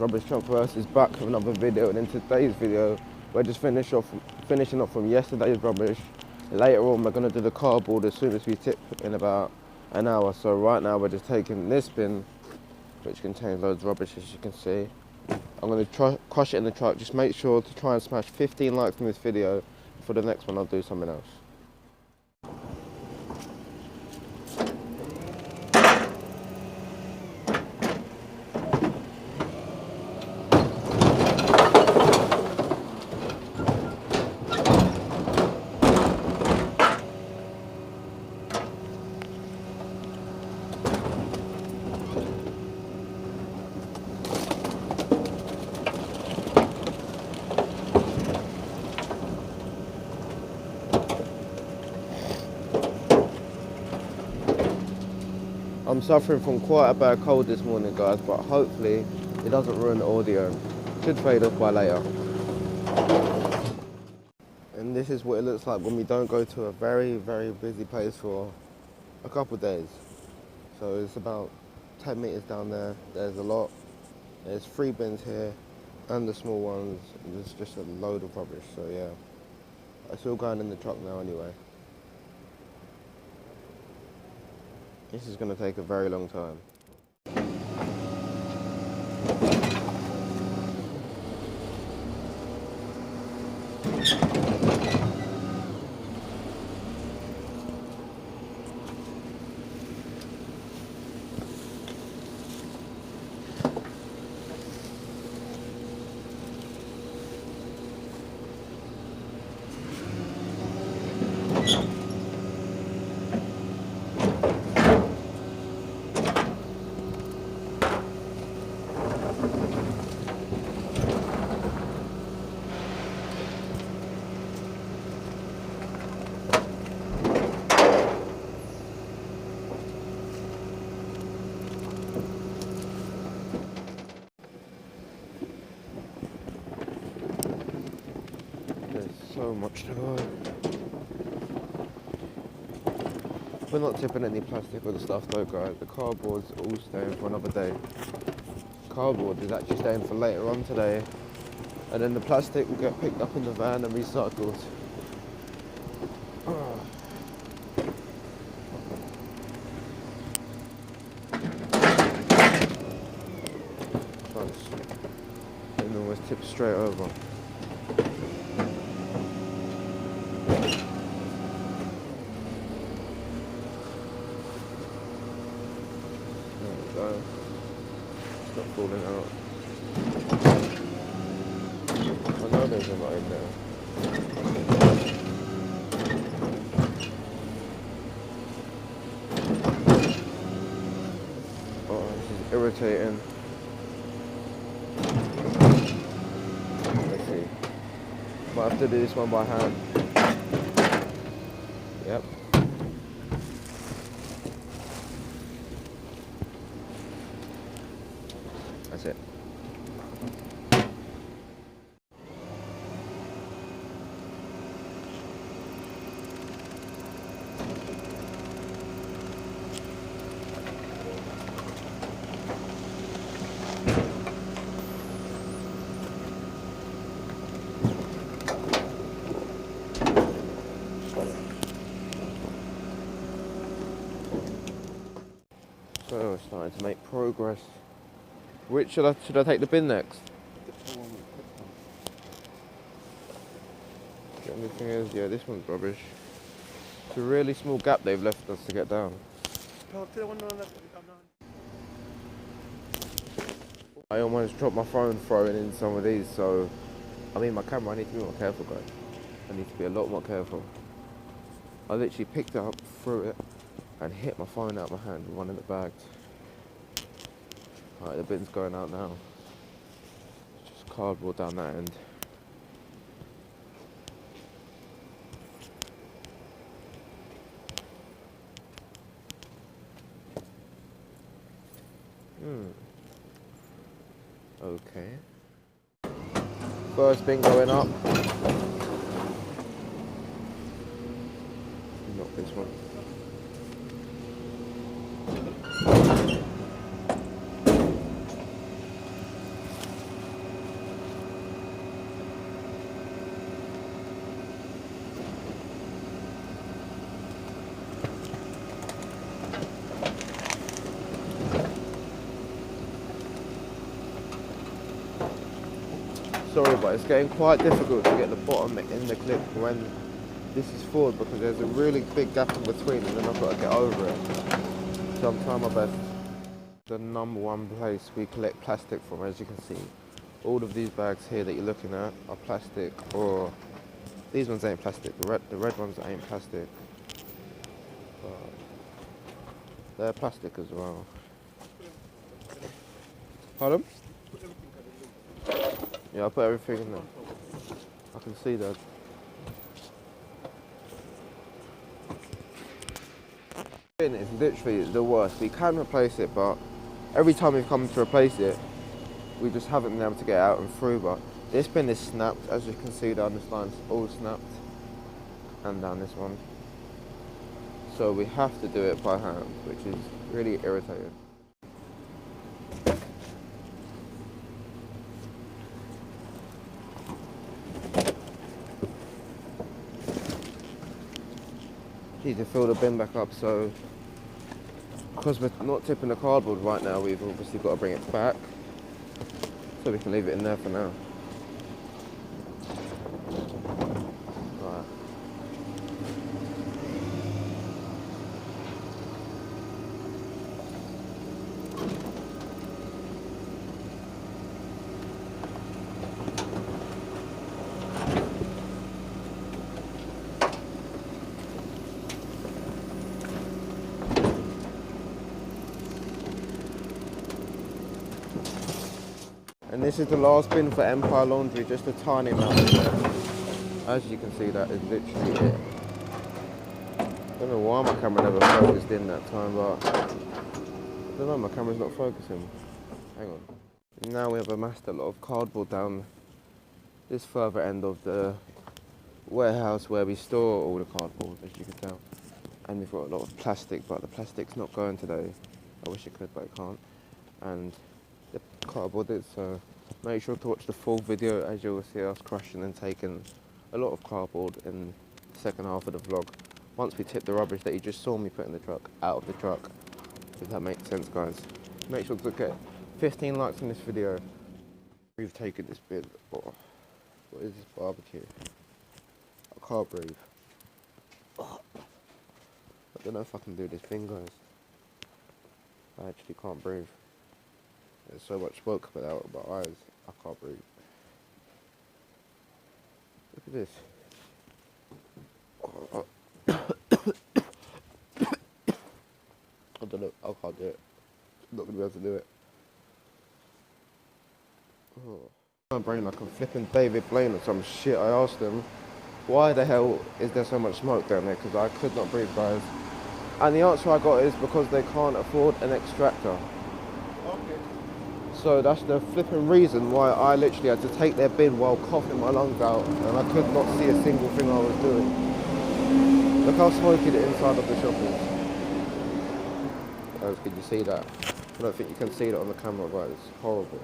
Rubbish Truck First is back with another video, and in today's video we're just finishing up from yesterday's rubbish. Later on we're going to do the cardboard as soon as we tip in about an hour. So right now we're just taking this bin, which contains loads of rubbish, as you can see. I'm going to crush it in the truck. Just make sure to try and smash 15 likes in this video. For the next one I'll do something else. I'm suffering from quite a bad cold this morning, guys, but hopefully it doesn't ruin the audio. Should fade off by later. And this is what it looks like when we don't go to a very, very busy place for a couple of days. So it's about 10 meters down there. There's a lot. There's 3 bins here and the small ones. There's just a load of rubbish. So yeah, it's all going in the truck now anyway. This is going to take a very long time. So much to go. We're not tipping any plastic or the stuff though, guys. The cardboard's all staying for another day. Cardboard is actually staying for later on today, and then the plastic will get picked up in the van and recycled. And always tip straight over. It's not falling out. I know there's a lot in there. Oh, this is irritating. Let's see. Might have to do this one by hand. Yep. That's it. So we're starting to make progress. Which should I take the bin next? The only thing is, yeah, this one's rubbish. It's a really small gap they've left us to get down. I almost dropped my phone throwing in some of these, so I mean my camera, I need to be more careful, guys. I need to be a lot more careful. I literally picked it up, threw it, and hit my phone out of my hand with one in the bags. Alright, the bin's going out now. It's just cardboard down that end. Okay. First bin going up. Not this one. Sorry, but it's getting quite difficult to get the bottom in the clip when this is forward because there's a really big gap in between and then I've got to get over it. So I'm trying my best. The number one place we collect plastic from, as you can see. All of these bags here that you're looking at are plastic, or these ones ain't plastic. The red ones ain't plastic. But they're plastic as well. Pardon? Yeah, I put everything in there. I can see that. It's literally the worst. We can replace it, but every time we've come to replace it, we just haven't been able to get out and through. But this bin is snapped, as you can see down this line's all snapped, and down this one. So we have to do it by hand, which is really irritating. Need to fill the bin back up, so because we're not tipping the cardboard right now, we've obviously got to bring it back so we can leave it in there for now. Right. And this is the last bin for Empire Laundry, just a tiny amount of it. As you can see, that is literally it. I don't know why my camera never focused in that time, but I don't know, my camera's not focusing. Hang on. Now we have amassed a lot of cardboard down this further end of the warehouse where we store all the cardboard, as you can tell. And we've got a lot of plastic, but the plastic's not going today. I wish it could, but it can't. And the cardboard is, so make sure to watch the full video as you will see us crushing and taking a lot of cardboard in the second half of the vlog. Once we tip the rubbish that you just saw me put in the truck out of the truck, if that makes sense, guys. Make sure to get 15 likes in this video. We've taken this bit. Oh, what is this barbecue? I can't breathe. Oh, I don't know if I can do this thing, guys. I actually can't breathe. There's so much smoke coming out of my eyes, I can't breathe. Look at this. Oh, I don't know, I can't do it. I'm not going to be able to do it. Oh. My brain like I'm flipping David Blaine or some shit. I asked him, why the hell is there so much smoke down there? Because I could not breathe, guys. And the answer I got is because they can't afford an extractor. So that's the flipping reason why I literally had to take their bin while coughing my lungs out, and I could not see a single thing I was doing. Look how smoky the inside of the shop is. Guys, can you see that? I don't think you can see that on the camera, guys. It's horrible.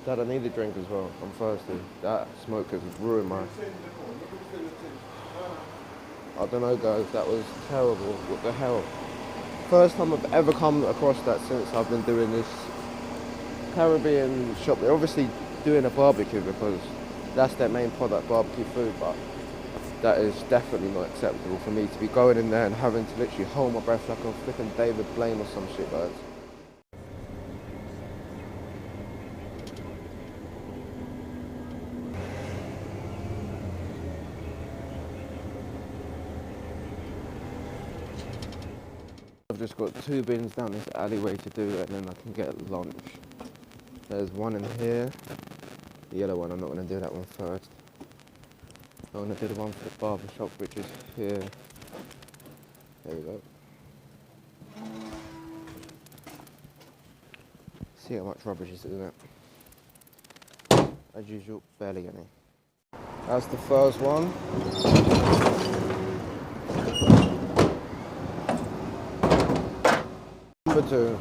Dad, I need a drink as well. I'm thirsty. That smoke has ruined my... I don't know, guys. That was terrible. What the hell? First time I've ever come across that since I've been doing this Caribbean shop. They're obviously doing a barbecue because that's their main product, barbecue food, but that is definitely not acceptable for me to be going in there and having to literally hold my breath like I'm flipping David Blaine or some shit, guys. I've just got 2 bins down this alleyway to do, and then I can get lunch. There's one in here, the yellow one. I'm not going to do that one first. I'm going to do the one for the barber shop, which is here. There we go. See how much rubbish is in it. As usual, barely any. That's the first one. Number 2.